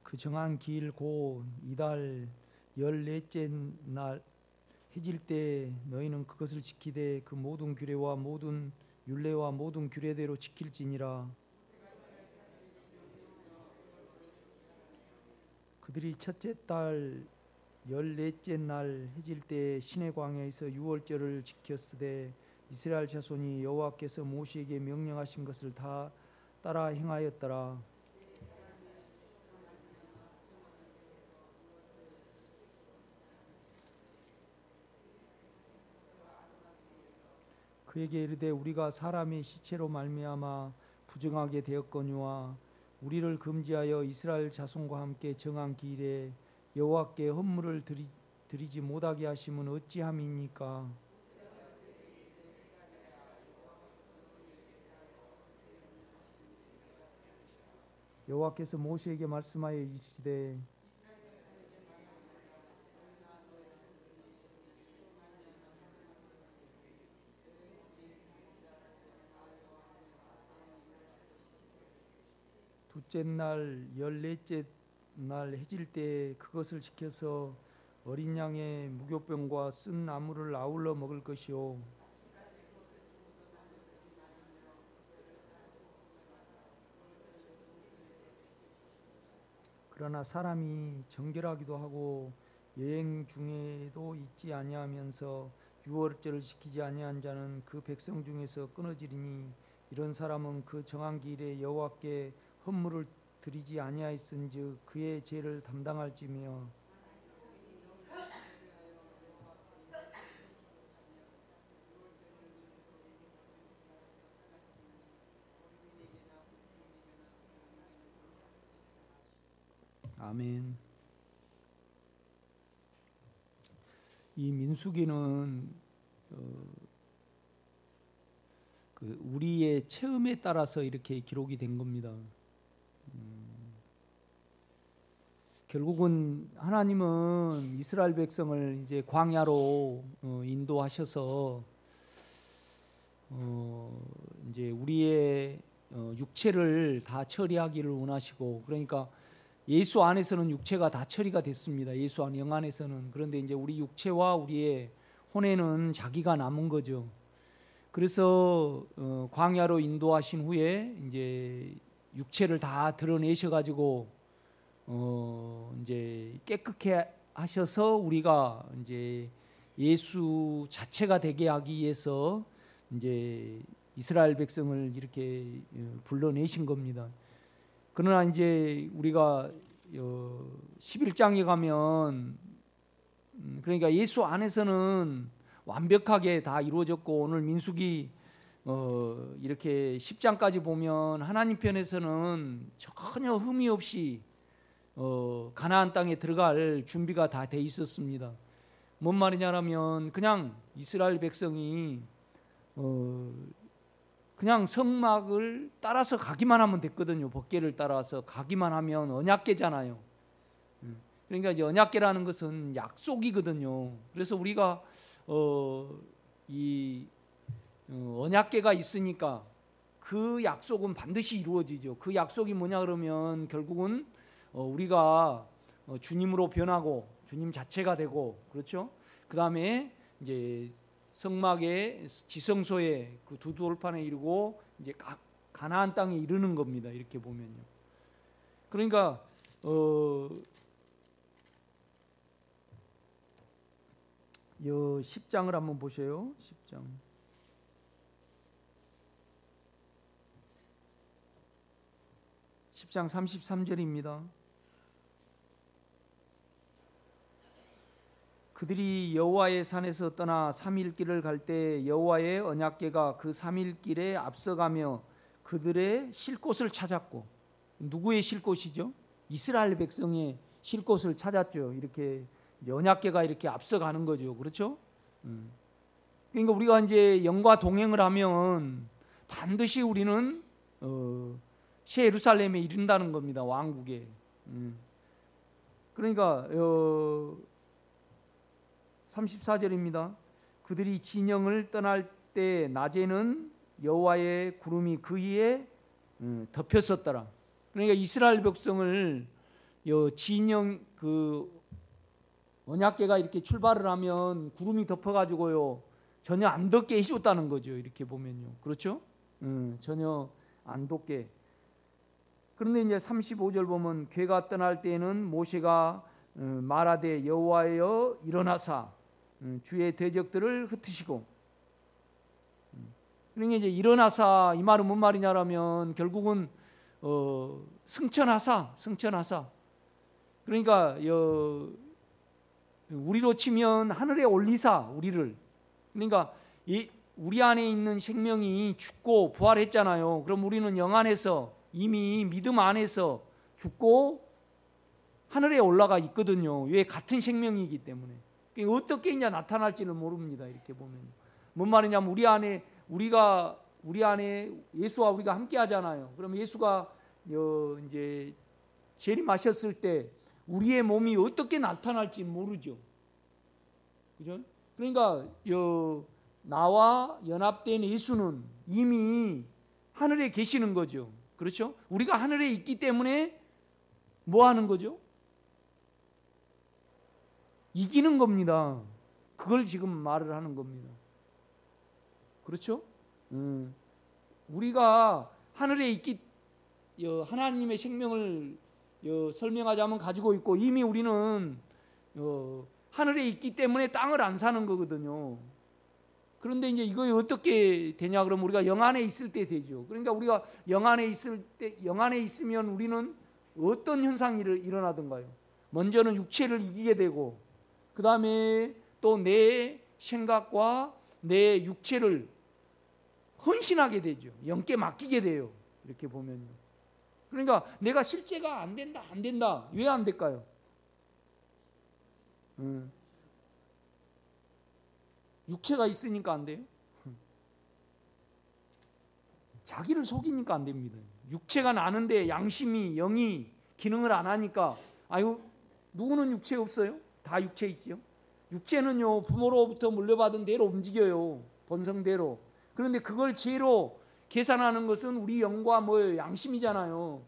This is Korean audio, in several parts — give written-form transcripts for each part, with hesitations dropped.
그 정한 길 곧 이달 14째 날 해질 때 너희는 그것을 지키되 그 모든 규례와 모든 율례와 모든 규례대로 지킬지니라. 그들이 첫째 달 14째 날 해질 때 시내 광야에서 유월절을 지켰으되 이스라엘 자손이 여호와께서 모세에게 명령하신 것을 다 따라 행하였더라. 그에게 이르되 우리가 사람의 시체로 말미암아 부정하게 되었거니와 우리를 금지하여 이스라엘 자손과 함께 정한 길에 여호와께 헌물을 드리지 못하게 하심은 어찌함이니까. 여호와께서 모세에게 말씀하여 이르시되 둘째 날 14째 날 해질 때 그것을 지켜서 어린 양의 무교병과 쓴 나물을 아울러 먹을 것이요 그러나 사람이 정결하기도 하고 여행 중에도 잊지 아니하면서 유월절을 지키지 아니한 자는 그 백성 중에서 끊어지리니 이런 사람은 그 정한 길에 여호와께 헌물을 드리지 아니하였은즉 그의 죄를 담당할지며 아멘. 이 민수기는 우리의 체험에 따라서 이렇게 기록이 된 겁니다. 결국은 하나님은 이스라엘 백성을 이제 광야로 인도하셔서 이제 우리의 육체를 다 처리하기를 원하시고, 그러니까 예수 안에서는 육체가 다 처리가 됐습니다. 예수 안 영 안에서는. 그런데 이제 우리 육체와 우리의 혼에는 자기가 남은 거죠. 그래서 광야로 인도하신 후에 이제 육체를 다 드러내셔 가지고 이제 깨끗게 하셔서 우리가 이제 예수 자체가 되게 하기 위해서 이제 이스라엘 백성을 이렇게 불러내신 겁니다. 그러나 이제 우리가 11장에 가면 그러니까 예수 안에서는 완벽하게 다 이루어졌고, 오늘 민수기 이렇게 10장까지 보면 하나님 편에서는 전혀 흠이 없이 가나안 땅에 들어갈 준비가 다 돼 있었습니다. 뭔 말이냐면 그냥 이스라엘 백성이 그냥 성막을 따라서 가기만 하면 됐거든요. 법궤를 따라서 가기만 하면 언약궤잖아요. 그러니까 이제 언약궤라는 것은 약속이거든요. 그래서 우리가 이 언약궤가 있으니까 그 약속은 반드시 이루어지죠. 그 약속이 뭐냐 그러면 결국은 우리가 주님으로 변하고 주님 자체가 되고, 그렇죠? 그 다음에 이제 성막의 지성소에 그 두 돌판에 이르고 이제 가나안 땅에 이르는 겁니다. 이렇게 보면요. 그러니까 10장을 한번 보세요. 10장. 10장 33절입니다. 그들이 여호와의 산에서 떠나 3일 길을 갈 때 여호와의 언약궤가 그 3일 길에 앞서가며 그들의 쉴 곳을 찾았고, 누구의 쉴 곳이죠? 이스라엘 백성의 쉴 곳을 찾았죠. 이렇게 언약궤가 이렇게 앞서가는 거죠. 그렇죠? 그러니까 우리가 이제 영과 동행을 하면 반드시 우리는 새 예루살렘에 이른다는 겁니다. 왕국에. 그러니까 34절입니다. 그들이 진영을 떠날 때 낮에는 여호와의 구름이 그 위에 덮였었더라. 그러니까 이스라엘 백성을 진영 그 언약궤가 이렇게 출발을 하면 구름이 덮어가지고요 전혀 안 덥게 해줬다는 거죠. 이렇게 보면요, 그렇죠? 전혀 안 덥게. 그런데 이제 35절 보면 궤가 떠날 때에는 모세가 말하되 여호와여 일어나사 주의 대적들을 흩으시고. 그러니까 이제 일어나사 이 말은 뭔 말이냐라면 결국은 승천하사. 그러니까 우리로 치면 하늘에 올리사 우리를. 그러니까 우리 안에 있는 생명이 죽고 부활했잖아요. 그럼 우리는 영 안에서 이미 믿음 안에서 죽고 하늘에 올라가 있거든요. 왜? 같은 생명이기 때문에. 어떻게 이제 나타날지는 모릅니다. 이렇게 보면 뭔 말이냐면 우리 안에 예수와 우리가 함께 하잖아요. 그럼 예수가 이제 재림하셨을 때 우리의 몸이 어떻게 나타날지 모르죠. 그죠? 그러니까 나와 연합된 예수는 이미 하늘에 계시는 거죠. 그렇죠? 우리가 하늘에 있기 때문에 뭐 하는 거죠? 이기는 겁니다. 그걸 지금 말을 하는 겁니다. 그렇죠? 우리가 하늘에 있기 하나님의 생명을 설명하자면 가지고 있고 이미 우리는 하늘에 있기 때문에 땅을 안 사는 거거든요. 그런데 이제 이거 어떻게 되냐 그러면 우리가 영 안에 있을 때 되죠. 그러니까 우리가 영 안에 있으면 우리는 어떤 현상이 일어나던가요? 먼저는 육체를 이기게 되고 그 다음에 또 내 생각과 내 육체를 헌신하게 되죠. 영께 맡기게 돼요. 이렇게 보면요. 그러니까 내가 실제가 안 된다. 왜 안 될까요? 육체가 있으니까 안 돼요. 자기를 속이니까 안 됩니다. 육체가 나는데 양심이 영이 기능을 안 하니까 누구는 육체 없어요? 다 육체 있지요. 육체는요 부모로부터 물려받은 대로 움직여요. 본성대로. 그런데 그걸 죄로 계산하는 것은 우리 영과 뭐예요? 양심이잖아요.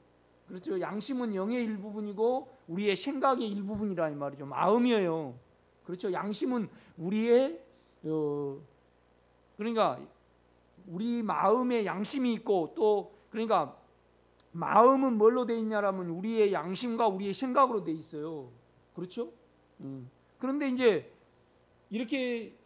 그렇죠? 양심은 영의 일부분이고 우리의 생각의 일부분이라 이 말이죠. 마음이에요. 그렇죠? 양심은 우리의 그러니까 우리 마음에 양심이 있고 또 그러니까 마음은 뭘로 돼 있냐라면 우리의 양심과 우리의 생각으로 돼 있어요. 그렇죠? 그런데 이제 이렇게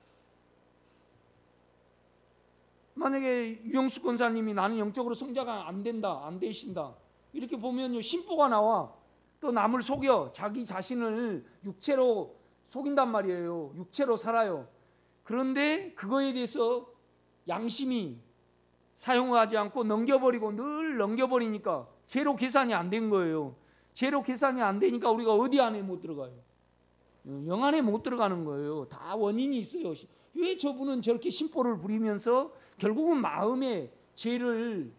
만약에 유영수 권사님이 나는 영적으로 성자가 안 된다, 안 되신다 이렇게 보면요 심보가 나와. 또 남을 속여 자기 자신을 육체로 속인단 말이에요. 육체로 살아요. 그런데 그거에 대해서 양심이 사용하지 않고 넘겨버리고 늘 넘겨버리니까 제로 계산이 안 된 거예요. 제로 계산이 안 되니까 우리가 어디 안에 못 들어가요? 영 안에 못 들어가는 거예요. 다 원인이 있어요. 왜 저분은 저렇게 심보를 부리면서 결국은 마음에 죄를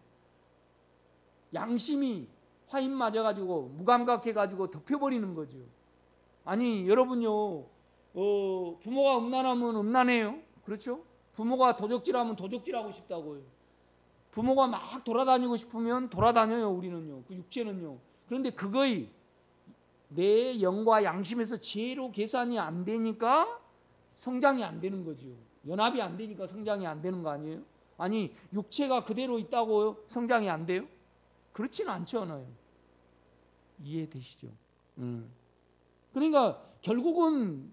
양심이 화인 맞아가지고 무감각해가지고 덮여버리는 거죠. 아니 여러분요 부모가 음란하면 음란해요. 그렇죠? 부모가 도적질하면 도적질하고 싶다고요. 부모가 막 돌아다니고 싶으면 돌아다녀요. 우리는요. 그 육체는요. 그런데 그거의 내 영과 양심에서 제로 계산이 안 되니까 성장이 안 되는 거죠. 연합이 안 되니까 성장이 안 되는 거 아니에요? 아니 육체가 그대로 있다고 성장이 안 돼요? 그렇지는 않잖아요. 이해되시죠? 그러니까 결국은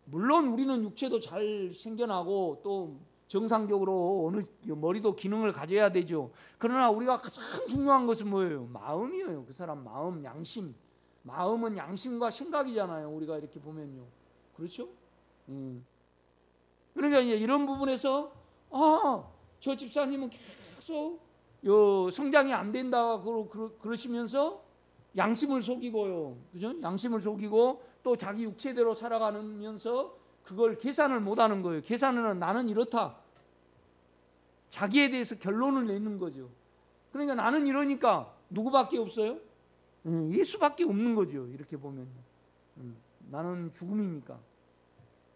물론 우리는 육체도 잘 생겨나고 또 정상적으로 어느 머리도 기능을 가져야 되죠. 그러나 우리가 가장 중요한 것은 뭐예요? 마음이에요. 그 사람 마음, 양심. 마음은 양심과 생각이잖아요. 우리가 이렇게 보면요. 그렇죠? 그러니까 이제 이런 부분에서 저 집사님은 계속 성장이 안 된다 그러시면서 양심을 속이고요. 그죠? 양심을 속이고 또 자기 육체대로 살아가면서 그걸 계산을 못 하는 거예요. 계산은 나는 이렇다. 자기에 대해서 결론을 내는 거죠. 그러니까 나는 이러니까 누구밖에 없어요? 예수밖에 없는 거죠. 이렇게 보면 나는 죽음이니까.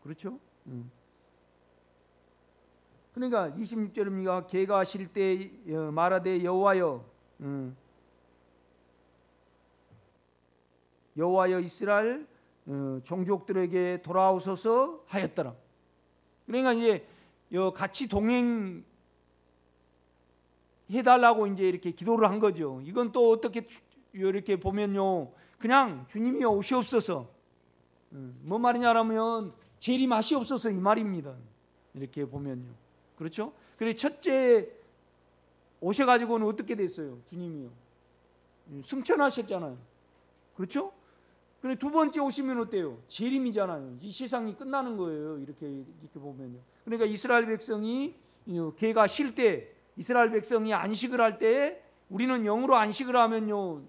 그렇죠? 그러니까 26절입니다. 개가 쉴 때 말하되 여호와여 여호와여 이스라엘 종족들에게 돌아오소서 하였더라. 그러니까 이제 같이 동행해 달라고 이제 이렇게 기도를 한 거죠. 이건 또 어떻게 이렇게 보면요, 그냥 주님이 오시옵소서. 뭐 말이냐라면 재림하시옵소서 이 말입니다. 이렇게 보면요, 그렇죠? 그래 첫째 오셔가지고는 어떻게 됐어요? 주님이요, 승천하셨잖아요. 그렇죠? 그래 두 번째 오시면 어때요? 재림이잖아요. 이 세상이 끝나는 거예요. 이렇게 보면요. 그러니까 이스라엘 백성이 개가 쉴 때, 이스라엘 백성이 안식을 할 때 우리는 영으로 안식을 하면요,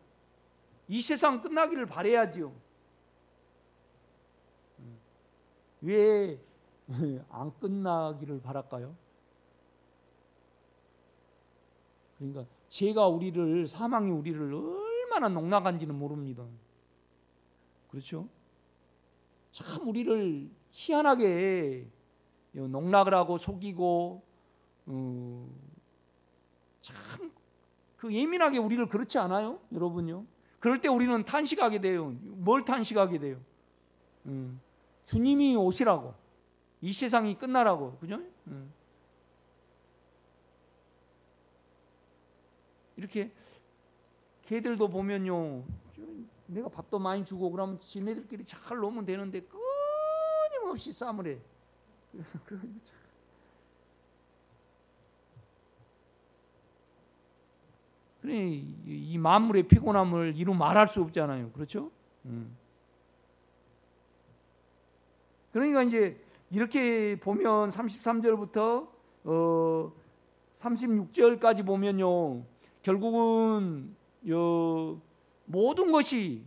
이 세상 끝나기를 바라야지요. 왜 안 끝나기를 바랄까요? 그러니까 죄가 우리를, 사망이 우리를 얼마나 농락한지는 모릅니다. 그렇죠? 참 우리를 희한하게 농락을 하고 속이고 참 그 예민하게 우리를, 그렇지 않아요? 여러분요? 그럴 때 우리는 탄식하게 돼요. 뭘 탄식하게 돼요? 주님이 오시라고, 이 세상이 끝나라고. 그죠? 이렇게 개들도 보면요, 내가 밥도 많이 주고 그러면 지네들끼리 잘 놀면 되는데 끊임없이 싸움을 해. 그래, 이 만물의 피곤함을 이루 말할 수 없잖아요. 그렇죠? 그러니까 이제 이렇게 보면 33절부터 36절까지 보면요, 결국은 모든 것이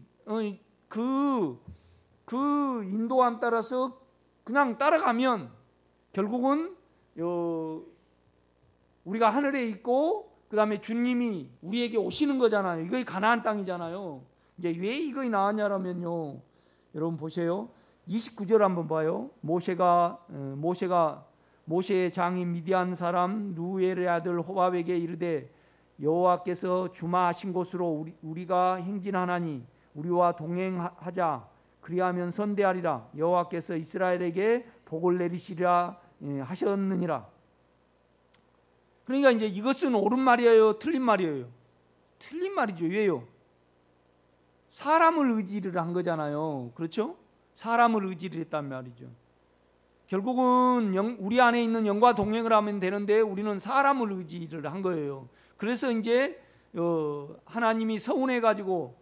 그 인도함 따라서 그냥 따라가면 결국은 우리가 하늘에 있고 그 다음에 주님이 우리에게 오시는 거잖아요. 이거 가나안 땅이잖아요. 이제 왜 이거 나왔냐라면요, 여러분 보세요. 29절 한번 봐요. 모세의 장인 미디안 사람 누엘의 아들 호밥에게 이르되 여호와께서 주마하신 곳으로 우리가 행진하나니 우리와 동행하자. 그리하면 선대하리라. 여호와께서 이스라엘에게 복을 내리시리라 하셨느니라. 그러니까 이제 이것은 옳은 말이에요, 틀린 말이에요? 틀린 말이죠. 왜요? 사람을 의지를 한 거잖아요. 그렇죠? 사람을 의지를 했단 말이죠. 결국은 우리 안에 있는 영과 동행을 하면 되는데 우리는 사람을 의지를 한 거예요. 그래서 이제 하나님이 서운해 가지고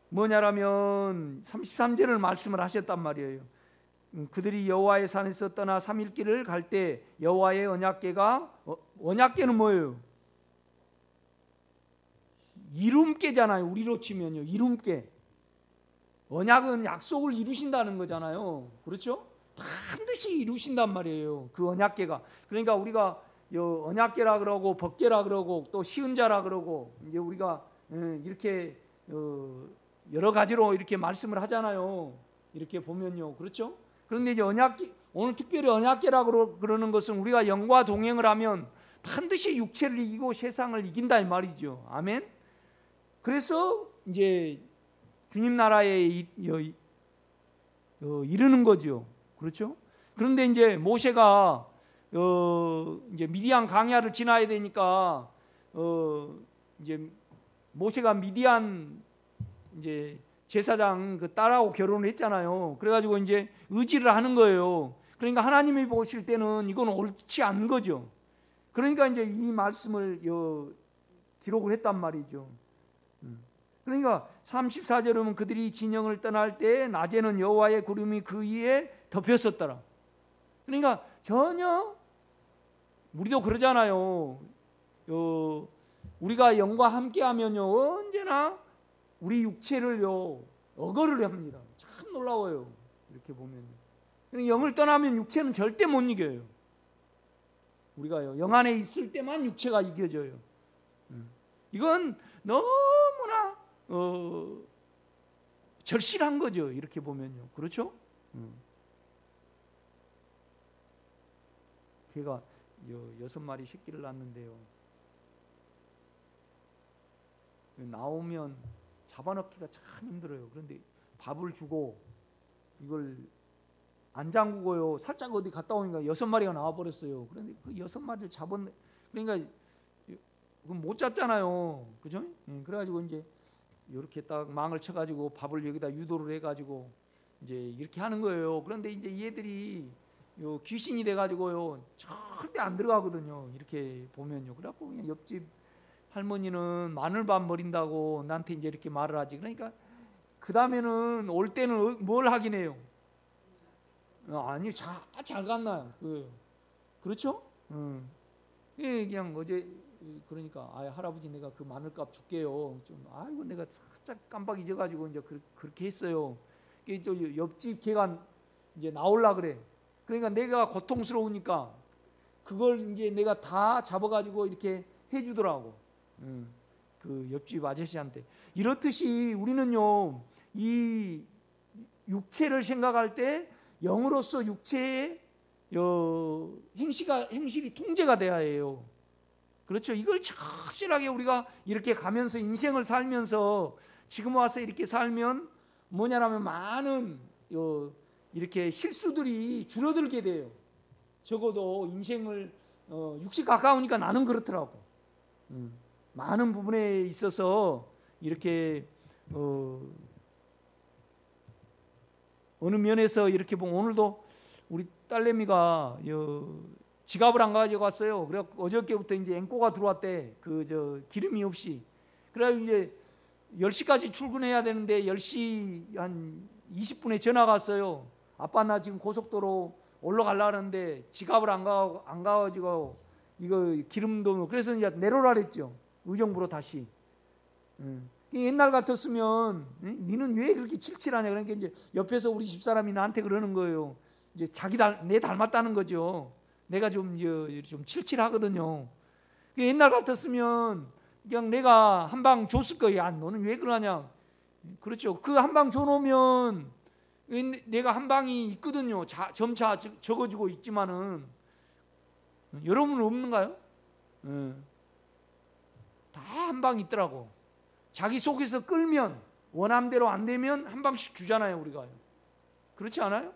뭐냐라면 33절을 말씀을 하셨단 말이에요. 그들이 여호와의 산에서 떠나 3일 길을 갈 때 여호와의 언약궤가, 언약궤는 뭐예요? 이름궤잖아요. 우리로 치면요, 이름궤. 언약은 약속을 이루신다는 거잖아요. 그렇죠? 반드시 이루신단 말이에요, 그 언약궤가. 그러니까 우리가 언약궤라 그러고 법궤라 그러고 또 시은자라 그러고 이제 우리가 이렇게 여러 가지로 이렇게 말씀을 하잖아요. 이렇게 보면요, 그렇죠? 그런데 이제 오늘 특별히 언약궤라고 그러는 것은 우리가 영과 동행을 하면 반드시 육체를 이기고 세상을 이긴다 이 말이죠. 아멘. 그래서 이제 주님 나라에 이르는 거죠. 그렇죠? 그런데 이제 모세가 이제 미디안 강야를 지나야 되니까 이제 모세가 미디안 이제 제사장 그 딸하고 결혼을 했잖아요. 그래가지고 이제 의지를 하는 거예요. 그러니까 하나님이 보실 때는 이건 옳지 않은 거죠. 그러니까 이제 이 말씀을 기록을 했단 말이죠. 그러니까 34절은 그들이 진영을 떠날 때 낮에는 여호와의 구름이 그 위에 덮였었더라. 그러니까 전혀, 우리도 그러잖아요. 우리가 영과 함께하면요 언제나 우리 육체를요 억어를 합니다. 참 놀라워요. 이렇게 보면 영을 떠나면 육체는 절대 못 이겨요. 우리가요 영 안에 있을 때만 육체가 이겨져요. 이건 너무나 절실한 거죠. 이렇게 보면요, 그렇죠? 개가 6마리 새끼를 낳는데요, 나오면 잡아넣기가 참 힘들어요. 그런데 밥을 주고 이걸 안 잠그고요. 살짝 어디 갔다 오니까 6마리가 나와 버렸어요. 그런데 그 6마리를 잡았네. 그러니까 그건 못 잡잖아요. 그죠? 그래가지고 이제 이렇게 딱 망을 쳐가지고 밥을 여기다 유도를 해가지고 이제 이렇게 하는 거예요. 그런데 이제 얘들이 귀신이 돼가지고요 절대 안 들어가거든요. 이렇게 보면요. 그래갖고 그냥 옆집 할머니는 마늘밥 버린다고 나한테 이제 이렇게 말을 하지. 그러니까 그 다음에는 올 때는 뭘 하긴 해요. 아니 잘 갔나요? 그렇죠? 그냥 어제 그러니까 할아버지 내가 그 마늘값 줄게요. 좀 아이고 내가 살짝 깜빡 잊어가지고 이제 그렇게 했어요. 또 옆집 걔가 이제 나올라 그래. 그러니까 내가 고통스러우니까 그걸 이제 내가 다 잡아가지고 이렇게 해주더라고. 그 옆집 아저씨한테. 이렇듯이 우리는요 이 육체를 생각할 때 영으로서 육체의 행실이 통제가 돼야 해요. 그렇죠? 이걸 확실하게 우리가 이렇게 가면서 인생을 살면서 지금 와서 이렇게 살면 뭐냐라면 많은 이렇게 실수들이 줄어들게 돼요. 적어도 인생을 육식 가까우니까 나는 그렇더라고. 많은 부분에 있어서 이렇게 어느 면에서 이렇게 보면 오늘도 우리 딸내미가 지갑을 안 가지고 왔어요. 그래 어저께부터 이제 앵꼬가 들어왔대. 기름이 없이. 그래 이제 10시까지 출근해야 되는데 10시 한 20분에 전화가 왔어요. 아빠 나 지금 고속도로 올라가려고 하는데 지갑을 안 가가지고 이거 기름도 그래서 이제 내려라 그랬죠. 의정부로 다시. 옛날 같았으면 니는 왜 그렇게 칠칠하냐. 그러니까 이제 옆에서 우리 집사람이 나한테 그러는 거예요. 이제 내 닮았다는 거죠. 내가 좀 칠칠하거든요. 옛날 같았으면 그냥 내가 한 방 줬을 거야. 너는 왜 그러냐. 그렇죠. 그 한 방 줘놓으면 내가 한 방이 있거든요. 점차 적어지고 있지만은 여러분은 없는가요? 다 한 방 있더라고. 자기 속에서 끌면 원함대로 안 되면 한 방씩 주잖아요. 우리가. 그렇지 않아요?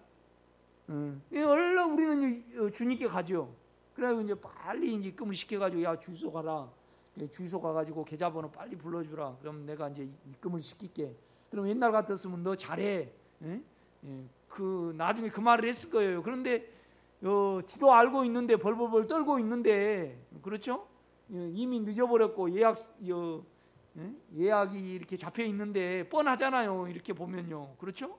얼른 우리는 주님께 가죠. 그래가지고 이제 빨리 이제 입금을 시켜가지고 야 주유소 가라. 주유소 가가지고 계좌번호 빨리 불러주라. 그럼 내가 이제 입금을 시킬게. 그럼 옛날 같았으면 너 잘해. 나중에 그 말을 했을 거예요. 그런데 지도 알고 있는데 벌벌벌 떨고 있는데 그렇죠? 이미 늦어버렸고 예약이 이렇게 잡혀 있는데 뻔하잖아요. 이렇게 보면요. 그렇죠?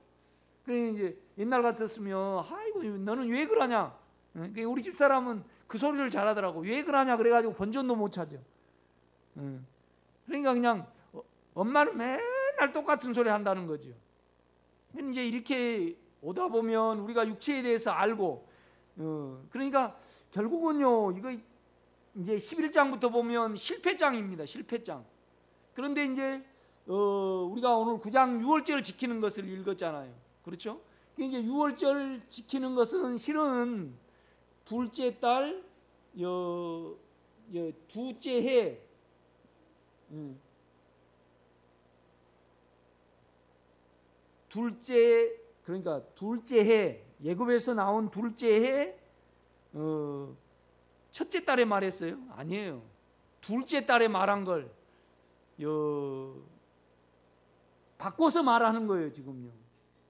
그래 이제 옛날 같았으면 아이고 너는 왜 그러냐. 우리 집 사람은 그 소리를 잘하더라고. 왜 그러냐 그래가지고 본전도 못 찾아. 그러니까 그냥 엄마는 맨날 똑같은 소리 한다는 거죠. 근데 이제 이렇게 오다 보면 우리가 육체에 대해서 알고 그러니까 결국은요 이거 이제 11장부터 보면 실패장입니다. 실패장. 그런데 이제 우리가 오늘 9장 6월절 지키는 것을 읽었잖아요. 그렇죠? 이제 6월절 지키는 것은 실은 둘째 달 둘째 해 둘째 해 예굽에서 나온 둘째 해 첫째 달에 말했어요? 아니에요. 둘째 달에 말한 걸 바꿔서 말하는 거예요, 지금요.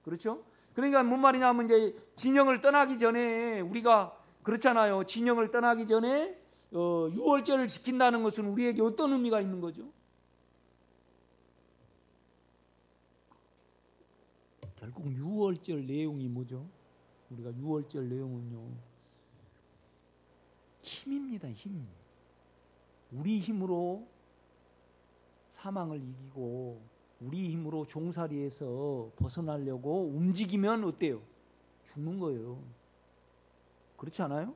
그렇죠? 그러니까 뭔 말이냐면 이제 진영을 떠나기 전에 우리가 그렇잖아요. 진영을 떠나기 전에 6월절을 지킨다는 것은 우리에게 어떤 의미가 있는 거죠? 결국 6월절 내용이 뭐죠? 우리가 6월절 내용은요. 힘입니다. 힘. 우리 힘으로 사망을 이기고 우리 힘으로 종살이에서 벗어나려고 움직이면 어때요? 죽는 거예요. 그렇지 않아요?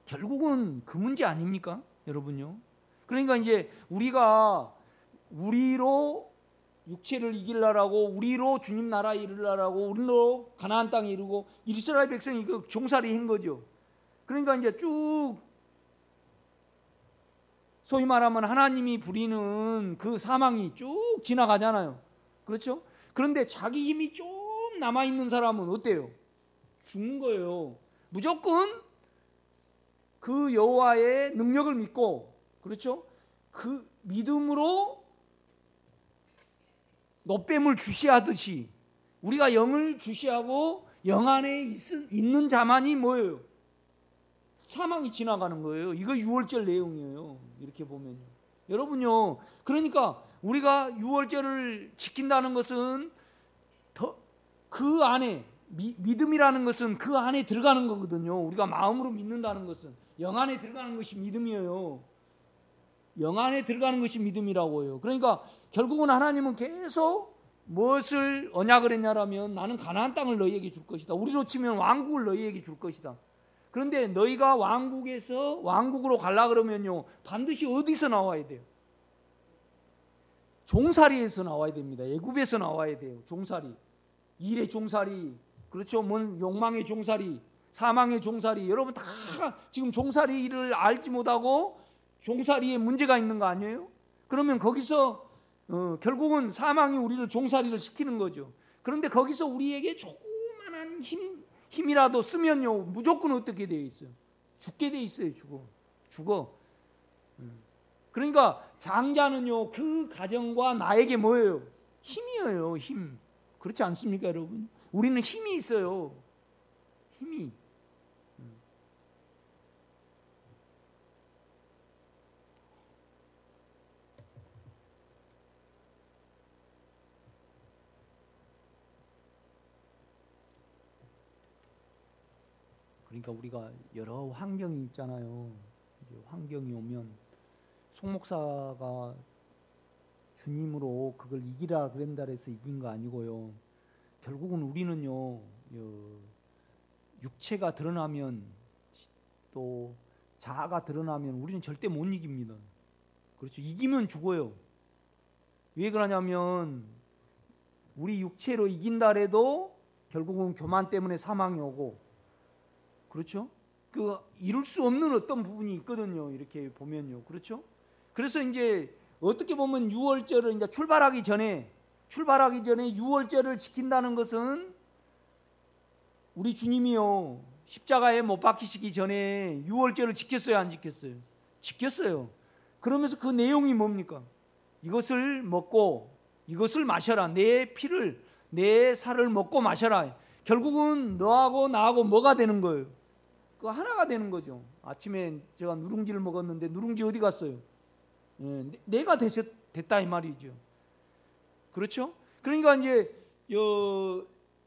결국은 그 문제 아닙니까? 여러분요. 그러니까 이제 우리가 우리로 육체를 이기려고 우리로 주님 나라 이루려고 우리로 가나안 땅에 이루고 이스라엘 백성이 그 종살이 한 거죠. 그러니까 이제 쭉 소위 말하면 하나님이 부리는 그 사망이 쭉 지나가잖아요. 그렇죠? 그런데 자기 힘이 좀 남아있는 사람은 어때요? 죽는 거예요. 무조건 그 여호와의 능력을 믿고, 그렇죠? 그 믿음으로 노뱀을 주시하듯이 우리가 영을 주시하고 영 안에 있는 자만이 뭐예요? 사망이 지나가는 거예요. 이거 유월절 내용이에요. 이렇게 보면요. 여러분요, 그러니까 우리가 유월절을 지킨다는 것은 그 안에 믿음이라는 것은 그 안에 들어가는 거거든요. 우리가 마음으로 믿는다는 것은 영 안에 들어가는 것이 믿음이에요. 영 안에 들어가는 것이 믿음이라고요. 그러니까 결국은 하나님은 계속 무엇을 언약을 했냐라면 나는 가나안 땅을 너희에게 줄 것이다. 우리로 치면 왕국을 너희에게 줄 것이다. 그런데 너희가 왕국에서 왕국으로 가려고 그러면요, 반드시 어디서 나와야 돼요? 종살이에서 나와야 됩니다. 애굽에서 나와야 돼요. 종살이, 일의 종살이, 그렇죠? 뭔 욕망의 종살이, 사망의 종살이. 여러분 다 지금 종살이를 알지 못하고 종살이에 문제가 있는 거 아니에요? 그러면 거기서 결국은 사망이 우리를 종살이를 시키는 거죠. 그런데 거기서 우리에게 조그만한 힘이라도 쓰면요, 무조건 어떻게 되어 있어요? 죽게 되어 있어요. 죽어. 그러니까 장자는요, 그 가정과 나에게 뭐예요? 힘이에요. 힘. 그렇지 않습니까, 여러분? 우리는 힘이 있어요. 힘이. 그러니까 우리가 여러 환경이 있잖아요. 이제 환경이 오면 송 목사가 주님으로 그걸 이기라 그런다 해서 이긴 거 아니고요. 결국은 우리는요, 육체가 드러나면, 또 자아가 드러나면 우리는 절대 못 이깁니다. 그렇죠? 이기면 죽어요. 왜 그러냐면 우리 육체로 이긴다 해도 결국은 교만 때문에 사망이 오고, 그렇죠? 그 이룰 수 없는 어떤 부분이 있거든요. 이렇게 보면요. 그렇죠? 그래서 이제 어떻게 보면 유월절을 이제 출발하기 전에 유월절을 지킨다는 것은 우리 주님이요, 십자가에 못 박히시기 전에 유월절을 지켰어요, 안 지켰어요? 지켰어요. 그러면서 그 내용이 뭡니까? 이것을 먹고 이것을 마셔라. 내 피를, 내 살을 먹고 마셔라. 결국은 너하고 나하고 뭐가 되는 거예요? 그 하나가 되는 거죠. 아침에 제가 누룽지를 먹었는데 누룽지 어디 갔어요? 내가 됐다 이 말이죠. 그렇죠? 그러니까 이제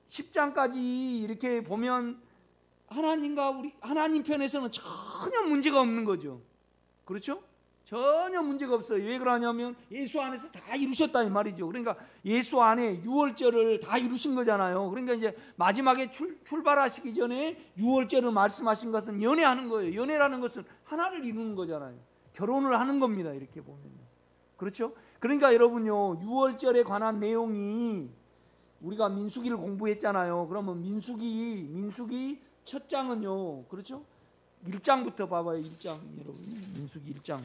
10장까지 이렇게 보면 하나님 편에서는 전혀 문제가 없는 거죠. 그렇죠? 전혀 문제가 없어요. 왜 그러냐면 예수 안에서 다 이루셨다 이 말이죠. 그러니까 예수 안에 유월절을 다 이루신 거잖아요. 그러니까 이제 마지막에 출발하시기 전에 유월절을 말씀하신 것은 연애하는 거예요. 연애라는 것은 하나를 이루는 거잖아요. 결혼을 하는 겁니다. 이렇게 보면요. 그렇죠? 그러니까 여러분요, 유월절에 관한 내용이 우리가 민수기를 공부했잖아요. 그러면 민수기 첫 장은요, 그렇죠? 1장부터 봐봐요. 1장 여러분, 민수기 1장.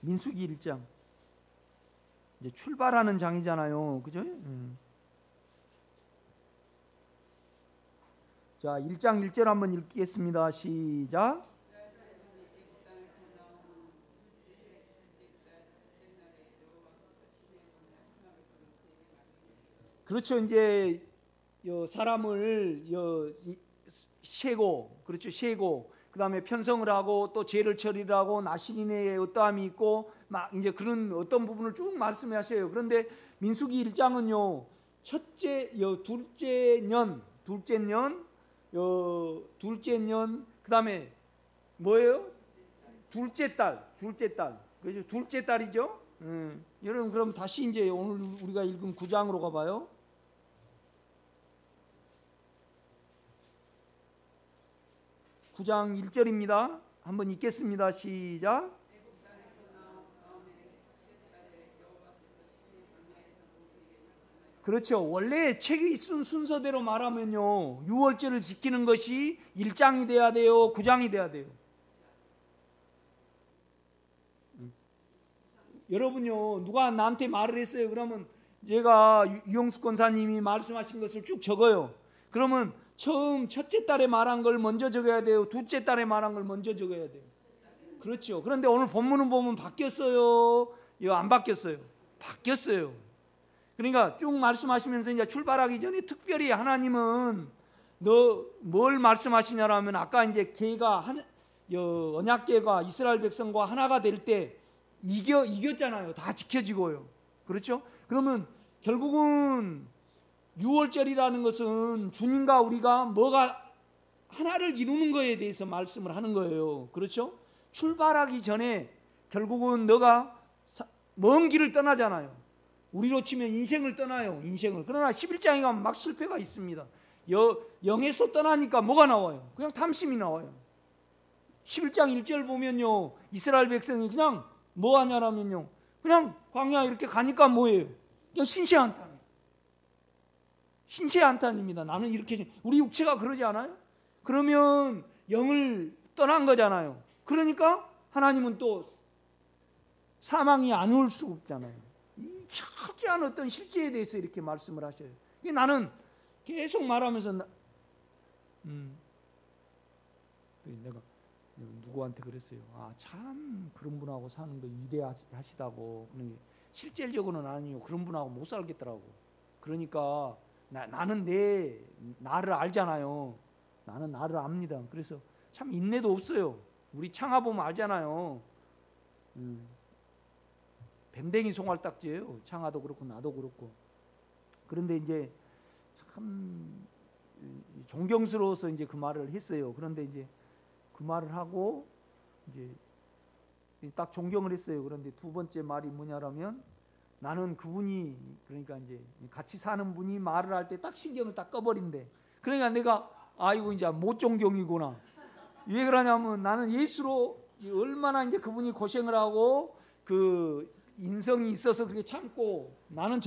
민수기 1장. 이제 출발하는 장이잖아요. 그죠? 자, 1장 1절 한번 읽겠습니다. 시작. 그렇죠. 이제 사람을 세고, 그렇죠. 세고, 그다음에 편성을 하고 또 죄를 처리를 하고 나시린의 어떠함이 있고 막 이제 그런 어떤 부분을 쭉 말씀하셔요. 그런데 민수기 1장은요, 둘째 년, 그다음에 뭐예요? 둘째 딸. 그죠? 둘째 딸이죠. 여러분 그럼 다시 이제 오늘 우리가 읽은 9장으로 가봐요. 9장 1절입니다. 한번 읽겠습니다. 시작. 그렇죠. 원래 책이 쓴 순서대로 말하면요, 유월절을 지키는 것이 1장이 돼야 돼요, 9장이 돼야 돼요? 여러분요, 누가 나한테 말을 했어요. 그러면 제가 유영숙 권사님이 말씀하신 것을 쭉 적어요. 그러면 처음 첫째 딸에 말한 걸 먼저 적어야 돼요? 둘째 딸에 말한 걸 먼저 적어야 돼요? 그렇죠. 그런데 오늘 본문을 보면 바뀌었어요? 안 바뀌었어요? 바뀌었어요. 그러니까 쭉 말씀하시면서 이제 출발하기 전에 특별히 하나님은 너 뭘 말씀하시냐라면 아까 이제 걔가 언약궤가 이스라엘 백성과 하나가 될 때 이겼잖아요. 다 지켜지고요. 그렇죠? 그러면 결국은 유월절이라는 것은 주님과 우리가 뭐가 하나를 이루는 거에 대해서 말씀을 하는 거예요. 그렇죠? 출발하기 전에 결국은 너가 먼 길을 떠나잖아요. 우리로 치면 인생을 떠나요. 인생을. 그러나 11장에 가면 막 실패가 있습니다. 영에서 떠나니까 뭐가 나와요? 그냥 탐심이 나와요. 11장 1절 보면요, 이스라엘 백성이 그냥 뭐 하냐라면요, 그냥 광야 이렇게 가니까 뭐예요? 그냥 신체한탄. 신체한탄입니다. 나는 이렇게, 우리 육체가 그러지 않아요? 그러면 영을 떠난 거잖아요. 그러니까 하나님은 또 사망이 안 올 수 없잖아요. 이 철저한 어떤 실제에 대해서 이렇게 말씀을 하셔요. 나는 계속 말하면서 내가 누구한테 그랬어요. 참 그런 분하고 사는 거 위대하시다고. 실질적으로는 아니요. 그런 분하고 못 살겠더라고. 그러니까 나는 나를 알잖아요. 나는 나를 압니다. 그래서 참 인내도 없어요. 우리 창아 보면 알잖아요. 밴댕이 송알딱지예요. 창아도 그렇고 나도 그렇고. 그런데 이제 참 존경스러워서 이제 그 말을 했어요. 그런데 이제 그 말을 하고 이제 딱 존경을 했어요. 그런데 두 번째 말이 뭐냐라면, 나는 그분이, 그러니까 이제 같이 사는 분이 말을 할 때 딱 신경을 딱 꺼버린대. 그러니까 내가 아이고 이제 못 존경이구나. 왜 그러냐면 나는 예수로 얼마나 이제 그분이 고생을 하고 그 인성이 있어서 그렇게 참고, 나는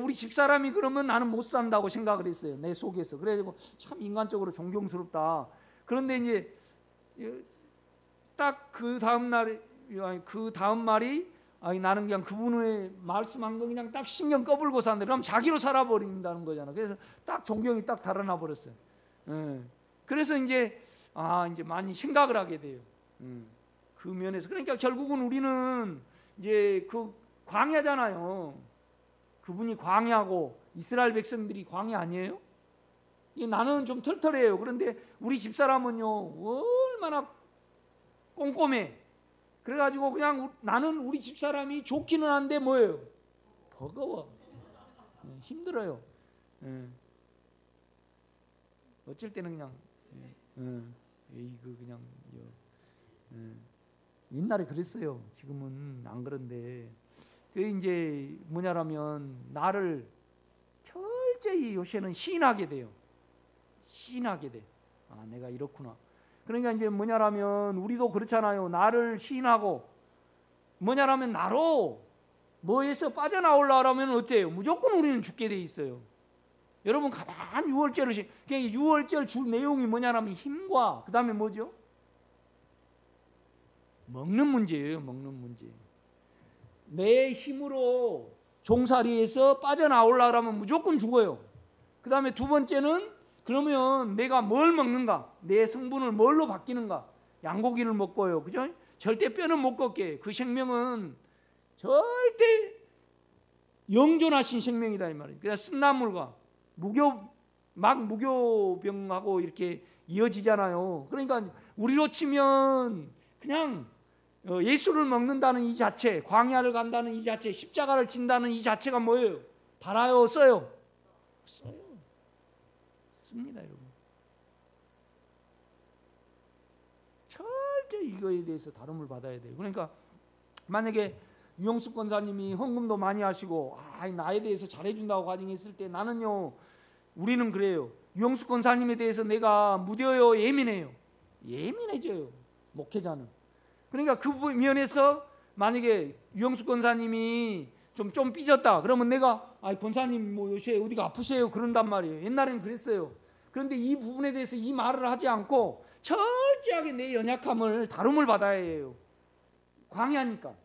우리 집사람이 그러면 나는 못 산다고 생각을 했어요. 내 속에서. 그래가지고 참 인간적으로 존경스럽다. 그런데 이제 딱 그 다음 말이 나는 그냥 그분의 말씀한 거 그냥 딱 신경 꺼불고 사는데, 그럼 자기로 살아버린다는 거잖아. 그래서 딱 존경이 딱 달아나 버렸어요. 그래서 이제 이제 많이 생각을 하게 돼요. 그 면에서. 그러니까 결국은 우리는 이제 그 광야잖아요. 그분이 광야고 이스라엘 백성들이 광야 아니에요? 나는 좀 털털해요. 그런데 우리 집사람은요, 얼마나 꼼꼼해. 그래가지고 그냥 나는 우리 집사람이 좋기는 한데 뭐예요? 버거워. 힘들어요. 어쩔 때는 그냥 이거 그냥 옛날에 그랬어요. 지금은 안 그런데, 그 이제 뭐냐라면 나를 철저히 요새는 시인하게 돼요. 시인하게 돼. 내가 이렇구나. 그러니까 이제 뭐냐라면 우리도 그렇잖아요. 나를 시인하고 뭐냐라면 나로 뭐에서 빠져나오려면 어때요? 무조건 우리는 죽게 돼 있어요. 여러분 가만 6월절을 그냥 6월절 줄 내용이 뭐냐라면 힘과 그 다음에 뭐죠? 먹는 문제예요. 먹는 문제. 내 힘으로 종살이에서 빠져나오려면 무조건 죽어요. 그 다음에 두 번째는, 그러면 내가 뭘 먹는가? 내 성분을 뭘로 바뀌는가? 양고기를 먹고요. 그죠? 절대 뼈는 못 걷게. 그 생명은 절대 영존하신 생명이다 이 말이에요. 그냥 쓴나물과 무교병하고 이렇게 이어지잖아요. 그러니까 우리로 치면 그냥 예수를 먹는다는 이 자체, 광야를 간다는 이 자체, 십자가를 진다는 이 자체가 뭐예요? 달아요, 써요? 써요. 씁니다, 여러분. 철저히 이거에 대해서 다름을 받아야 돼요. 그러니까 만약에 유영숙 권사님이 헌금도 많이 하시고 나에 대해서 잘해준다고 가정했을 때, 나는요, 우리는 그래요. 유영숙 권사님에 대해서 내가 무뎌요, 예민해요? 예민해져요, 목회자는. 그러니까 그 면에서 만약에 유영숙 권사님이 좀 삐졌다 그러면 내가 권사님 뭐 요새 어디가 아프세요? 그런단 말이에요. 옛날에는 그랬어요. 그런데 이 부분에 대해서 이 말을 하지 않고 철저하게 내 연약함을 다름을 받아야 해요. 광야니까.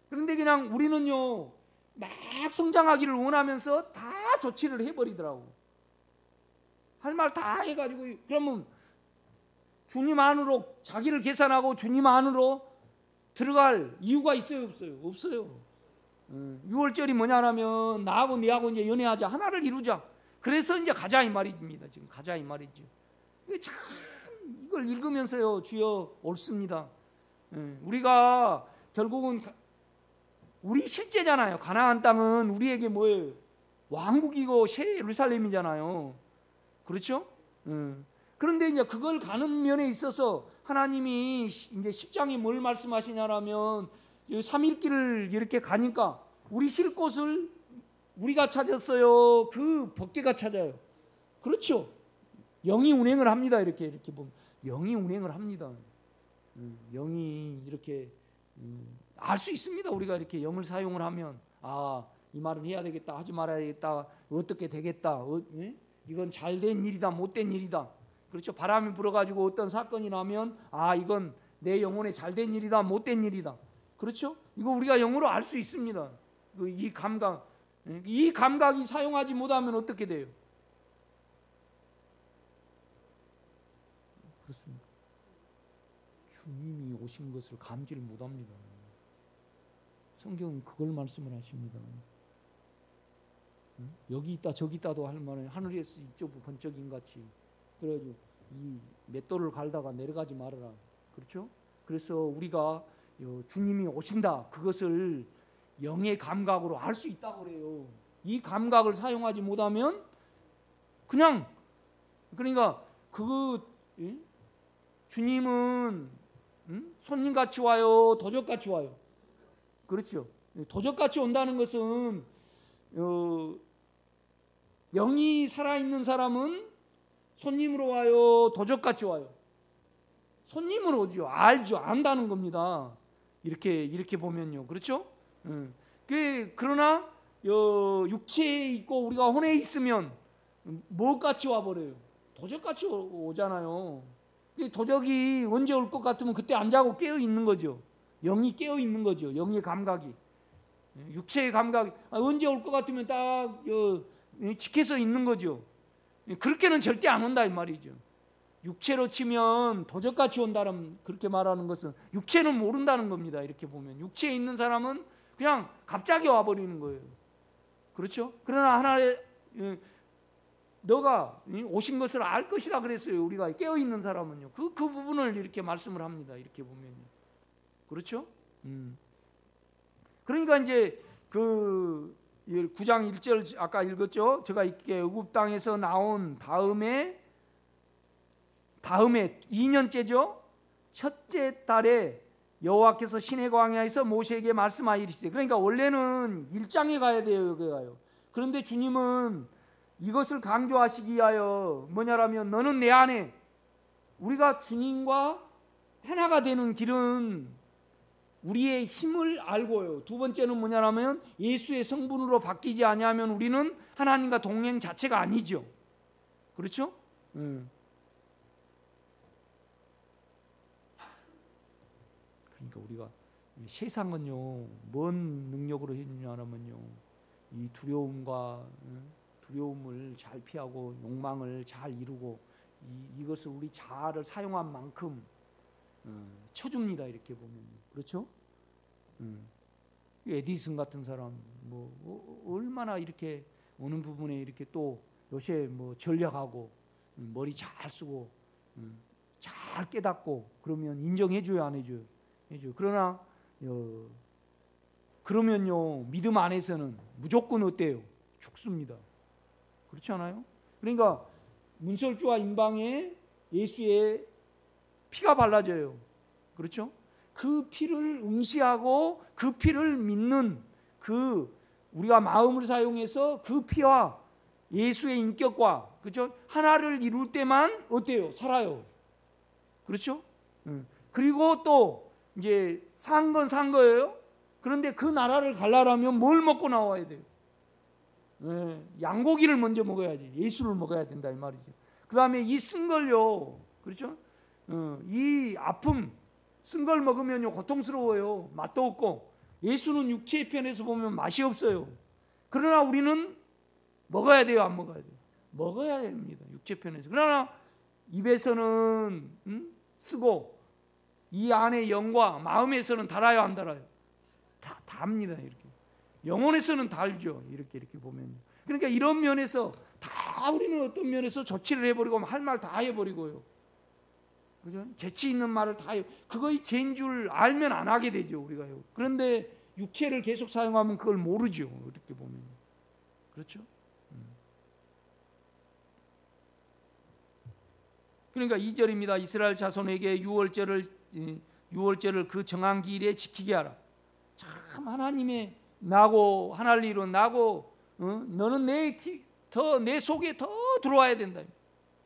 그런데 그냥 우리는요 막 성장하기를 원하면서 다 조치를 해버리더라고. 할 말 다 해가지고 그러면 주님 안으로 자기를 계산하고 주님 안으로 들어갈 이유가 있어요, 없어요? 없어요. 6월절이 뭐냐면 나하고 네하고 이제 연애하자, 하나를 이루자. 그래서 이제 가자 이 말입니다. 지금 가자 이 말이죠. 참 이걸 읽으면서요, 주여 옳습니다. 우리가 결국은 우리 실제잖아요. 가나안 땅은 우리에게 뭐예요? 왕국이고 새 예루살렘이잖아요. 그렇죠? 그런데 이제 그걸 가는 면에 있어서 하나님이 이제 10장에 뭘 말씀하시냐라면 3일길을 이렇게 가니까 우리 쉴 곳을 우리가 찾았어요. 그 법궤가 찾아요. 그렇죠? 영이 운행을 합니다. 이렇게 보면 영이 운행을 합니다. 영이 이렇게 알 수 있습니다. 우리가 이렇게 영을 사용을 하면 이 말은 해야 되겠다, 하지 말아야 되겠다, 어떻게 되겠다, 이건 잘된 일이다, 못된 일이다. 그렇죠? 바람이 불어가지고 어떤 사건이 나면 이건 내 영혼에 잘된 일이다, 못된 일이다. 그렇죠? 이거 우리가 영으로 알 수 있습니다. 이 감각이 사용하지 못하면 어떻게 돼요? 그렇습니다. 주님이 오신 것을 감지를 못합니다. 성경은 그걸 말씀을 하십니다. 여기 있다 저기 있다도 할 만한 하늘에서 이쪽 번쩍인 같이 그래가지고 이 맷돌을 갈다가 내려가지 말아라. 그렇죠? 그래서 우리가 주님이 오신다 그것을 영의 감각으로 알 수 있다고 그래요. 이 감각을 사용하지 못하면 그러니까 주님은 손님같이 와요, 도적같이 와요. 그렇죠? 도적같이 온다는 것은 영이 살아있는 사람은 손님으로 와요, 도적같이 와요? 손님으로 오죠. 알죠. 안다는 겁니다. 이렇게 보면요. 그렇죠? 그러나 육체에 있고 우리가 혼에 있으면 뭐같이 와버려요? 도적같이 오잖아요. 도적이 언제 올 것 같으면 그때 안 자고 깨어 있는 거죠. 영이 깨어 있는 거죠. 영의 감각이, 육체의 감각이 언제 올 것 같으면 딱 지켜서 있는 거죠. 그렇게는 절대 안 온다 이 말이죠. 육체로 치면 도적같이 온다는 그렇게 말하는 것은 육체는 모른다는 겁니다. 이렇게 보면 육체에 있는 사람은 그냥 갑자기 와버리는 거예요. 그렇죠? 그러나 하나의 너가 오신 것을 알 것이다 그랬어요. 우리가 깨어 있는 사람은요. 그 부분을 이렇게 말씀을 합니다. 이렇게 보면요. 그렇죠? 그러니까 이제 그 9장 1절 아까 읽었죠. 제가 이렇게 애굽 땅에서 나온 다음에 2년째죠. 첫째 달에 여호와께서 시내 광야에서 모세에게 말씀하시되, 그러니까 원래는 1장에 가야 돼요. 여기 가요. 그런데 주님은 이것을 강조하시기 위하여 뭐냐라면 너는 내 안에, 우리가 주님과 하나가 되는 길은 우리의 힘을 알고요. 두 번째는 뭐냐라면 예수의 성분으로 바뀌지 아니하면 우리는 하나님과 동행 자체가 아니죠. 그렇죠? 그러니까 우리가 세상은요 뭔 능력으로 해주냐면요 이 두려움을 잘 피하고 욕망을 잘 이루고 이것을 우리 자아를 사용한 만큼 쳐줍니다. 이렇게 보면 그렇죠? 에디슨 같은 사람 얼마나 이렇게 어느 부분에 이렇게 또 요새 전략하고 머리 잘 쓰고 잘 깨닫고 그러면 인정해줘요, 안 해줘요? 해줘요. 그러나 그러면요 믿음 안에서는 무조건 어때요? 죽습니다. 그렇지 않아요? 그러니까 문설주와 임방에 예수의 피가 발라져요. 그렇죠? 그 피를 응시하고 그 피를 믿는 우리가 마음을 사용해서 그 피와 예수의 인격과 그렇죠? 하나를 이룰 때만 어때요? 살아요. 그렇죠? 그리고 또 이제 산 건 산 거예요. 그런데 그 나라를 가려면 뭘 먹고 나와야 돼요? 양고기를 먼저 먹어야지. 예수를 먹어야 된다 이 말이죠. 그 다음에 이 쓴 걸요. 그렇죠? 이 아픔, 쓴 걸 먹으면요 고통스러워요. 맛도 없고. 예수는 육체의 편에서 보면 맛이 없어요. 그러나 우리는 먹어야 돼요, 안 먹어야 돼요? 먹어야 됩니다, 육체 편에서. 그러나 입에서는 쓰고 이 안에 영과 마음에서는 달아요, 안 달아요? 다 답니다. 이렇게 영혼에서는 달죠. 이렇게 보면. 그러니까 이런 면에서 다 우리는 어떤 면에서 조치를 해버리고 할 말 다 해버리고요. 그죠? 재치 있는 말을 다 해요. 그거의 죄인 줄 알면 안 하게 되죠, 우리가요. 그런데 육체를 계속 사용하면 그걸 모르죠. 이렇게 보면. 그렇죠? 그러니까 2절입니다. 이스라엘 자손에게 유월절을 그 정한 기일에 지키게 하라. 참 하나님의 나고 하나를 이룬 나고 너는 내 속에 더 들어와야 된다.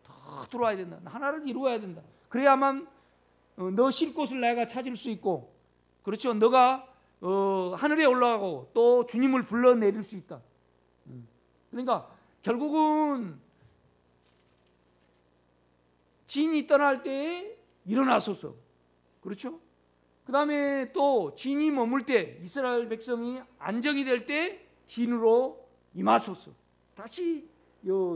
더 들어와야 된다. 하나를 이루어야 된다. 그래야만 너 쉴 곳을 내가 찾을 수 있고, 그렇죠? 너가 하늘에 올라가고 또 주님을 불러내릴 수 있다. 그러니까 결국은 진이 떠날 때에 일어나소서. 그렇죠? 그 다음에 또 진이 머물 때, 이스라엘 백성이 안정이 될 때 진으로 임하소서. 다시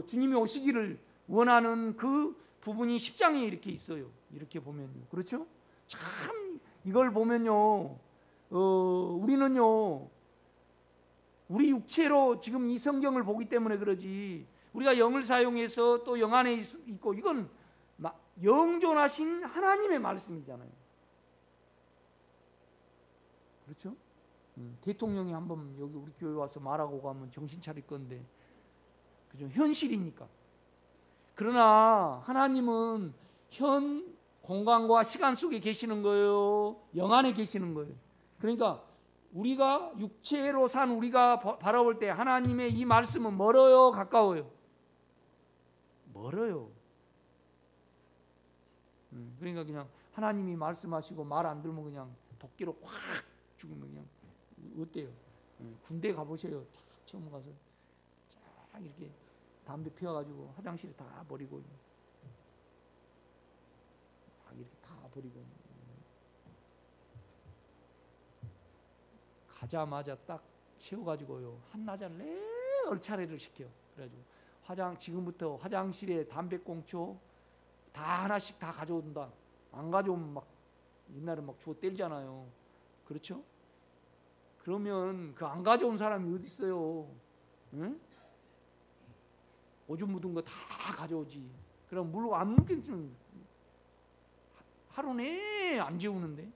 주님이 오시기를 원하는 그 부분이 10장에 이렇게 있어요. 이렇게 보면요. 그렇죠? 참 이걸 보면요, 우리는요, 우리 육체로 지금 이 성경을 보기 때문에 그러지, 우리가 영을 사용해서 또 영 안에 있고, 이건 영존하신 하나님의 말씀이잖아요. 그렇죠? 대통령이 한번 여기 우리 교회 와서 말하고 가면 정신 차릴 건데, 그죠? 현실이니까. 그러나 하나님은 현 공간과 시간 속에 계시는 거예요, 영 안에 계시는 거예요. 그러니까 우리가 육체로 산 우리가 바라볼 때 하나님의 이 말씀은 멀어요, 가까워요? 멀어요. 그러니까 그냥 하나님이 말씀하시고 말 안 들으면 그냥 도끼로 확 죽으면 그냥 어때요? 군대 가보세요. 처음 가서 쫙 이렇게 담배 피워가지고 화장실에 다 버리고 막 이렇게 다 버리고 가자마자 딱 세워가지고요, 한나절 내 얼차례를 시켜. 그래가지고 지금부터 화장실에 담배꽁초 다 하나씩 다 가져온다. 안 가져오면 막 옛날에 막 주워 때리잖아요. 그렇죠? 그러면 그 안 가져온 사람이 어디 있어요? 응? 오줌 묻은 거 다 가져오지. 그럼 물 안 묻겠지. 하루 내내 안 재우는데.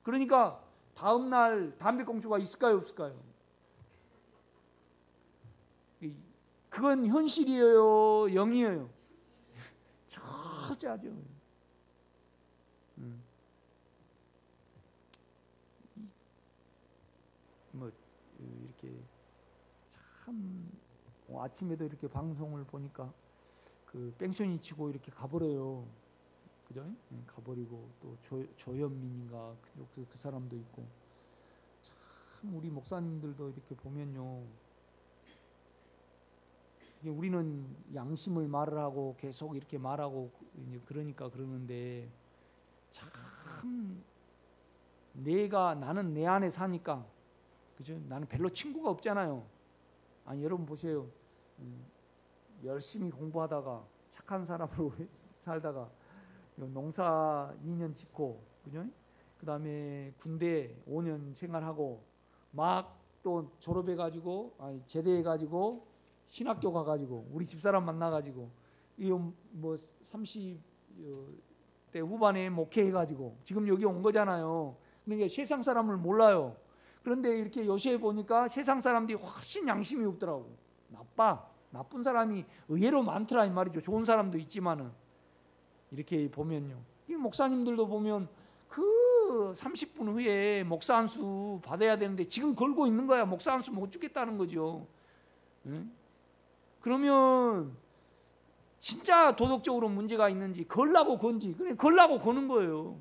그러니까 다음 날 담배꽁초가 있을까요, 없을까요? 그건 현실이에요, 영이에요? 철저하죠. 뭐 이렇게 참 아침에도 이렇게 방송을 보니까 그 뺑소니 치고 이렇게 가버려요. 그죠? 가버리고 또 조현민인가 그 사람도 있고, 참 우리 목사님들도 이렇게 보면요, 우리는 양심을 말을 하고 계속 이렇게 말하고 그러니까 그러는데, 참 나는 내 안에 사니까, 그죠? 나는 별로 친구가 없잖아요. 아니 여러분 보세요. 열심히 공부하다가 착한 사람으로 살다가 농사 2년 짓고, 그죠? 그 다음에 군대 5년 생활하고 막 또 졸업해가지고 제대해가지고 신학교 가가지고 우리 집사람 만나가지고 뭐 30대 후반에 목회해가지고 지금 여기 온 거잖아요. 그러니까 세상 사람을 몰라요. 그런데 이렇게 요새 보니까 세상 사람들이 훨씬 양심이 없더라고. 나쁜 사람이 의외로 많더라 이 말이죠. 좋은 사람도 있지만은 이렇게 보면요, 이 목사님들도 보면 그 30분 후에 목사 안수 받아야 되는데 지금 걸고 있는 거야. 목사 안수 못 주겠다는 거죠. 응? 그러면 진짜 도덕적으로 문제가 있는지 걸라고 건지, 그래 걸라고 거는 거예요.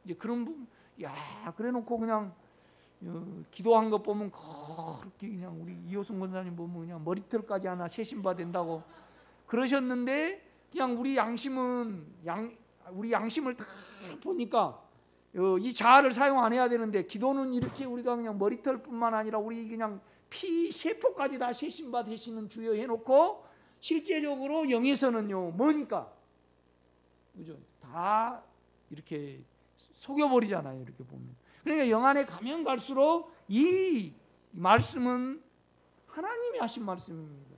이제 그런 부분, 그래놓고 그냥 기도한 것 보면 그렇게 그냥 우리 이호승 권사님 보면 그냥 머리털까지 하나 세신바 된다고 그러셨는데, 그냥 우리 양심은 우리 양심을 다 보니까 이 자아를 사용 안 해야 되는데, 기도는 이렇게 우리가 그냥 머리털뿐만 아니라 우리 그냥 피 세포까지 다 세심바 되시는 주여 해놓고, 실제적으로 영에서는요 뭐니까, 그죠? 다 이렇게 속여버리잖아요, 이렇게 보면. 그러니까 영 안에 가면 갈수록 이 말씀은 하나님이 하신 말씀입니다.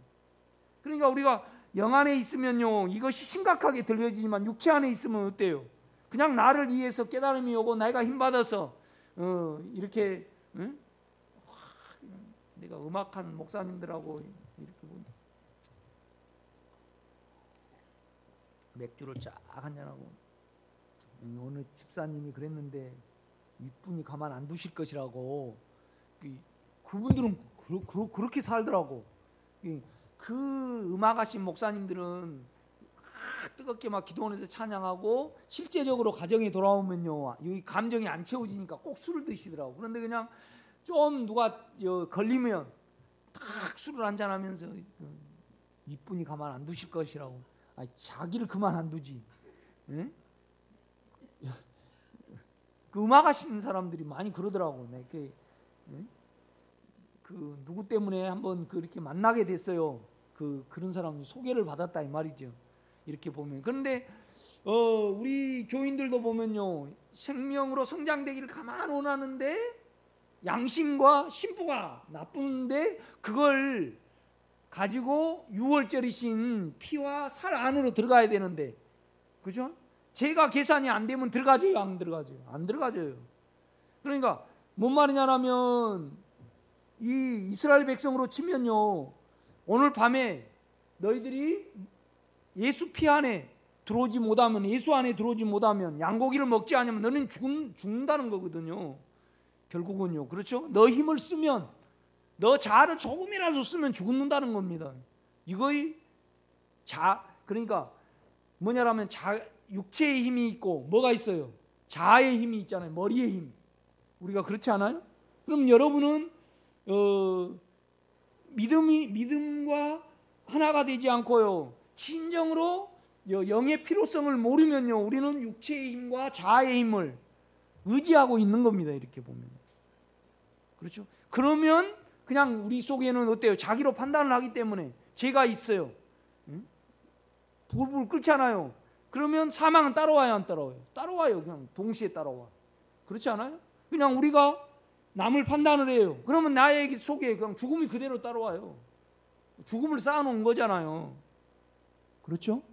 그러니까 우리가 영 안에 있으면요 이것이 심각하게 들려지지만, 육체 안에 있으면 어때요? 그냥 나를 위해서 깨달음이 오고 내가 힘받아서 이렇게 내가 음악한 목사님들하고 이렇게 보면 맥주를 쫙 한잔하고, 어느 집사님이 그랬는데 이분이 가만 안 두실 것이라고. 그분들은 그렇게 살더라고. 그 음악하신 목사님들은 뜨겁게 막 기도원에서 찬양하고, 실제적으로 가정에 돌아오면요 이 감정이 안 채워지니까 꼭 술을 드시더라고. 그런데 그냥 좀 누가 걸리면 딱 술을 한잔하면서 이분이 가만 안 두실 것이라고. 자기를 그만 안 두지. 응? 그 음악하시는 사람들이 많이 그러더라고. 그 누구 때문에 한번 그렇게 만나게 됐어요. 그런 사람 소개를 받았다 이 말이죠. 이렇게 보면. 그런데 우리 교인들도 보면요 생명으로 성장되기를 가만 원하는데 양심과 심보가 나쁜데, 그걸 가지고 유월절이신 피와 살 안으로 들어가야 되는데, 그죠? 제가 계산이 안 되면 들어가져요, 안 들어가져요? 안 들어가져요. 그러니까 뭔 말이냐면, 이 이스라엘 백성으로 치면요 오늘 밤에 너희들이 예수 피 안에 들어오지 못하면, 예수 안에 들어오지 못하면, 양고기를 먹지 않으면 너는 죽는다는 거거든요. 결국은요. 그렇죠? 너 힘을 쓰면, 너 자아를 조금이라도 쓰면 죽는다는 겁니다. 이거의 그러니까 뭐냐라면 육체의 힘이 있고 뭐가 있어요? 자아의 힘이 있잖아요. 머리의 힘. 우리가 그렇지 않아요? 그럼 여러분은 믿음과 하나가 되지 않고요 진정으로 영의 필요성을 모르면요 우리는 육체의 힘과 자아의 힘을 의지하고 있는 겁니다. 이렇게 보면. 그렇죠? 그러면 그냥 우리 속에는 어때요? 자기로 판단을 하기 때문에 죄가 있어요. 응? 불불 끓잖아요. 그러면 사망은 따라와요, 안 따라와요? 따라와요. 그냥 동시에 따라와. 그렇지 않아요? 그냥 우리가 남을 판단을 해요. 그러면 나의 속에 그냥 죽음이 그대로 따라와요. 죽음을 쌓아놓은 거잖아요. 그렇죠?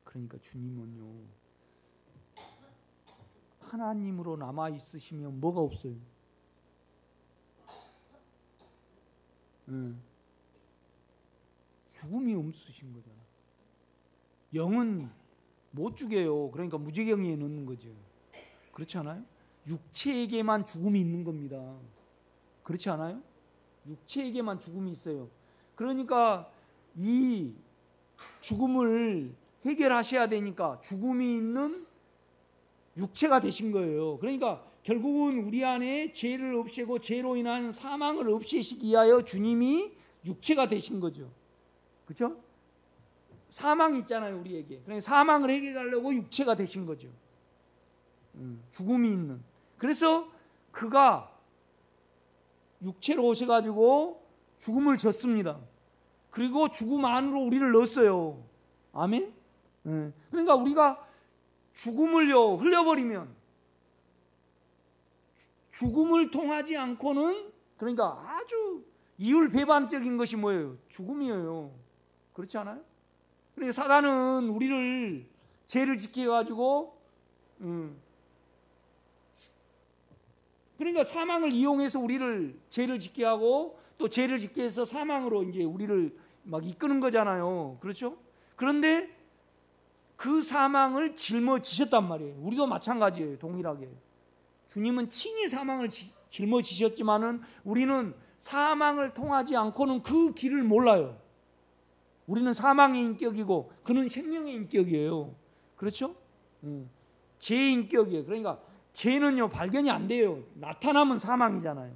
그러니까 주님은요 하나님으로 남아 있으시면 뭐가 없어요? 죽음이 없으신 거잖아. 영은 못 죽여요. 그러니까 무지경에 넣는 거죠. 그렇지 않아요? 육체에게만 죽음이 있는 겁니다. 그렇지 않아요? 육체에게만 죽음이 있어요. 그러니까 이 죽음을 해결하셔야 되니까 죽음이 있는 육체가 되신 거예요. 그러니까 결국은 우리 안에 죄를 없애고 죄로 인한 사망을 없애시기 위하여 주님이 육체가 되신 거죠. 그렇죠? 사망이 있잖아요, 우리에게. 그러니까 사망을 해결하려고 육체가 되신 거죠. 죽음이 있는. 그래서 그가 육체로 오셔가지고 죽음을 졌습니다. 그리고 죽음 안으로 우리를 넣었어요. 아멘? 그러니까 우리가 죽음을요 흘려버리면, 죽음을 통하지 않고는, 그러니까 아주 이율배반적인 것이 뭐예요? 죽음이에요. 그렇지 않아요? 그러니까 사단은 우리를 죄를 짓게 해가지고 그러니까 사망을 이용해서 우리를 죄를 짓게 하고, 또 죄를 짓게 해서 사망으로 이제 우리를 막 이끄는 거잖아요. 그렇죠? 그런데 그 사망을 짊어지셨단 말이에요. 우리도 마찬가지예요. 동일하게. 주님은 친히 사망을 짊어지셨지만은 우리는 사망을 통하지 않고는 그 길을 몰라요. 우리는 사망의 인격이고 그는 생명의 인격이에요. 그렇죠? 죄의 인격이에요. 그러니까 죄는요 발견이 안 돼요. 나타나면 사망이잖아요.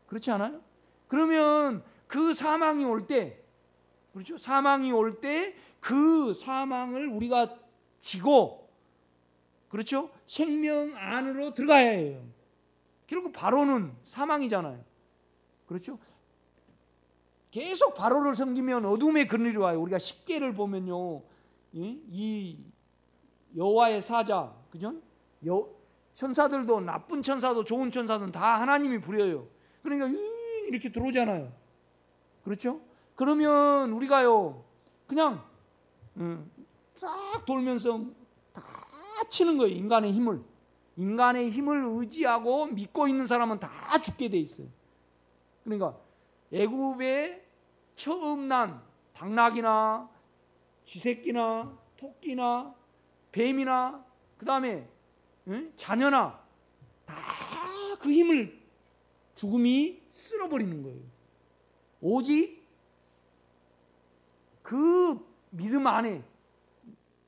그렇지 않아요? 그러면 그 사망이 올 때 그렇죠? 사망이 올 때 그 사망을 우리가 지고, 그렇죠? 생명 안으로 들어가야 해요. 결국 바로는 사망이잖아요. 그렇죠? 계속 바로를 섬기면 어둠의 그늘이 와요. 우리가 십계를 보면요, 이 여호와의 사자, 그죠? 천사들도, 나쁜 천사도 좋은 천사도 다 하나님이 부려요. 그러니까 이렇게 들어오잖아요. 그렇죠? 그러면 우리가요 그냥 싹 돌면서 다 치는 거예요. 인간의 힘을 의지하고 믿고 있는 사람은 다 죽게 돼 있어요. 그러니까 애굽에 처음 난 당나귀나 쥐새끼나 토끼나 뱀이나 그 다음에 자녀나 다 그 힘을 죽음이 쓸어버리는 거예요. 오직 그 믿음 안에,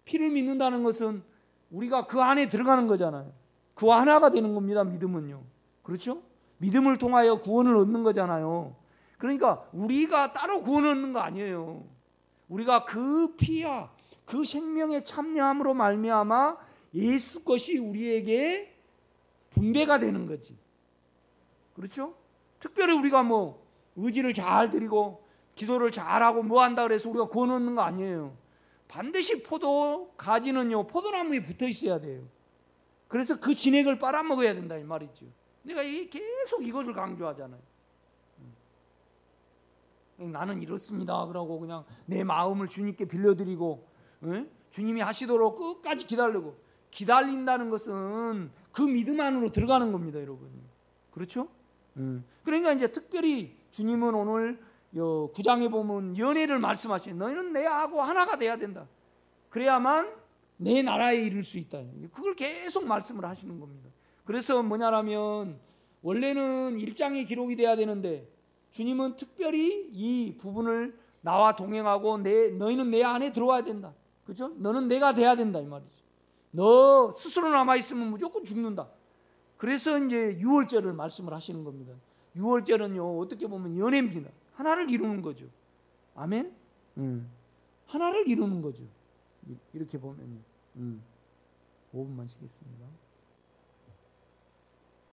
피를 믿는다는 것은 우리가 그 안에 들어가는 거잖아요. 그와 하나가 되는 겁니다. 믿음은요. 그렇죠? 믿음을 통하여 구원을 얻는 거잖아요. 그러니까 우리가 따로 구원을 얻는 거 아니에요. 우리가 그 피와 그 생명의 참여함으로 말미암아 예수 것이 우리에게 분배가 되는 거지. 그렇죠? 특별히 우리가 뭐 의지를 잘 드리고 기도를 잘하고 뭐 한다 그래서 우리가 구원 얻는 거 아니에요. 반드시 포도 가지는요 포도나무에 붙어 있어야 돼요. 그래서 그 진액을 빨아먹어야 된다 이 말이죠. 내가 계속 이것을 강조하잖아요. 나는 이렇습니다 그러고 그냥 내 마음을 주님께 빌려드리고 주님이 하시도록 끝까지 기다리고, 기다린다는 것은 그 믿음 안으로 들어가는 겁니다, 여러분. 그렇죠? 그러니까 이제 특별히 주님은 오늘 9장에 보면 연애를 말씀하시는, 너희는 내하고 하나가 돼야 된다. 그래야만 내 나라에 이를 수 있다. 그걸 계속 말씀을 하시는 겁니다. 그래서 뭐냐라면 원래는 1장에 기록이 돼야 되는데 주님은 특별히 이 부분을 나와 동행하고 너희는 내 안에 들어와야 된다. 그렇죠? 너는 내가 돼야 된다 이 말이죠. 너 스스로 남아있으면 무조건 죽는다. 그래서 이제 유월절을 말씀을 하시는 겁니다. 유월절은요 어떻게 보면 연애입니다. 하나를 이루는 거죠. 아멘? 하나를 이루는 거죠. 이렇게 보면요. 5분만 쉬겠습니다.